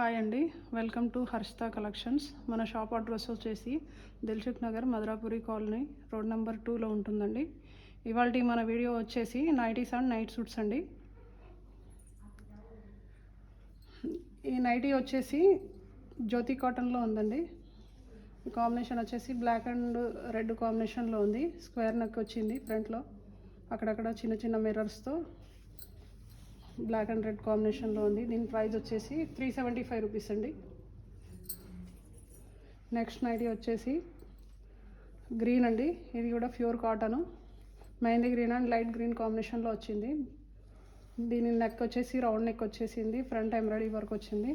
Hi అండి, welcome to Harshita collections. మన shop address వచ్చేసి Dilsukh Nagar Madhurapuri colony road number 2లో ఉంటుందండి. ఇవాళ మన వీడియో వచ్చేసి నైటీస్ అండ్ నైట్ సూట్స్ అండి. ఈ నైటీ వచ్చేసి జ్యోతి కాటన్లో ఉందండి. ఈ కాంబినేషన్ వచ్చేసి బ్లాక్ అండ్ రెడ్ కాంబినేషన్లో ఉంది. స్క్వేర్ నెక్ వచ్చింది ఫ్రంట్లో, అక్కడక్కడ చిన్న చిన్న మిర్రర్స్తో బ్లాక్ అండ్ రెడ్ కాంబినేషన్లో ఉంది. దీని ప్రైస్ వచ్చేసి 375 రూపీస్ అండి. నెక్స్ట్ నైటీ వచ్చేసి గ్రీన్ అండి. ఇది కూడా pure cotton, mehndi green and light green కాంబినేషన్లో వచ్చింది. దీని నెక్ వచ్చేసి రౌండ్ నెక్ వచ్చేసింది, ఫ్రంట్ ఎంబ్రాయిడరీ వర్క్ వచ్చింది.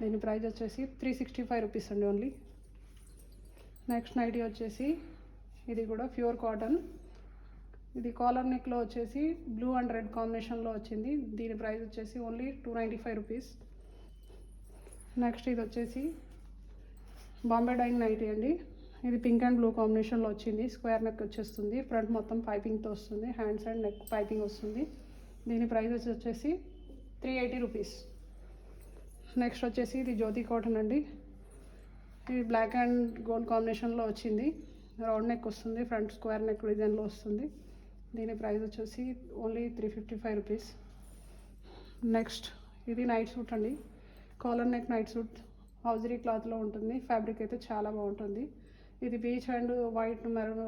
దీని ప్రైస్ వచ్చేసి 365 రూపీస్ అండి ఓన్లీ. నెక్స్ట్ నైటీ వచ్చేసి ఇది కూడా ప్యూర్ కాటన్. ఇది కాలర్ నెక్లో వచ్చేసి బ్లూ అండ్ రెడ్ కాంబినేషన్లో వచ్చింది. దీని ప్రైస్ వచ్చేసి ఓన్లీ 295 రూపీస్. నెక్స్ట్ ఇది వచ్చేసి బాంబే డైయింగ్ నైటీ అండి. ఇది పింక్ అండ్ బ్లూ కాంబినేషన్లో వచ్చింది. స్క్వేర్ నెక్ వచ్చేస్తుంది, ఫ్రంట్ మొత్తం పైపింగ్తో వస్తుంది, హ్యాండ్స్ అండ్ నెక్ పైపింగ్ వస్తుంది. దీని ప్రైస్ వచ్చేసి 380 రూపీస్. నెక్స్ట్ వచ్చేసి ఇది జ్యోతి కాటన్ అండి. ఇది బ్లాక్ అండ్ గోల్డ్ కాంబినేషన్లో వచ్చింది. రౌండ్ నెక్ వస్తుంది, ఫ్రంట్ స్క్వేర్ నెక్ డిజైన్లో వస్తుంది. దీని ప్రైస్ వచ్చేసి ఓన్లీ 355 రూపీస్. నెక్స్ట్ ఇది నైట్ సూట్ అండి. Collar neck night suit hosiery క్లాత్లో ఉంటుంది. ఫ్యాబ్రిక్ అయితే చాలా బాగుంటుంది. ఇది peach and white maroon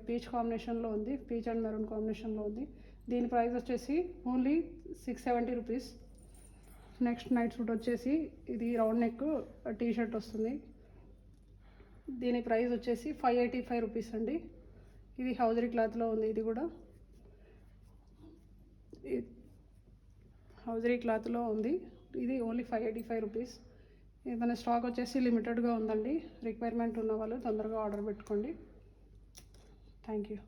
peach కాంబినేషన్లో ఉంది, పీచ్ అండ్ మెరూన్ కాంబినేషన్లో ఉంది. దీని ప్రైస్ వచ్చేసి only 670 rupees. Next night suit వచ్చేసి ఇది రౌండ్ నెక్ టీ షర్ట్ వస్తుంది. దీని ప్రైస్ వచ్చేసి 585 రూపీస్ అండి. ఇది హౌజరీ క్లాత్లో ఉంది. ఇది కూడా హౌజరీ క్లాత్లో ఉంది. ఇది ఓన్లీ 585 రూపీస్. ఇది మన స్టాక్ వచ్చేసి లిమిటెడ్గా ఉందండి. రిక్వైర్మెంట్ ఉన్న వాళ్ళు తొందరగా ఆర్డర్ పెట్టుకోండి. Thank you.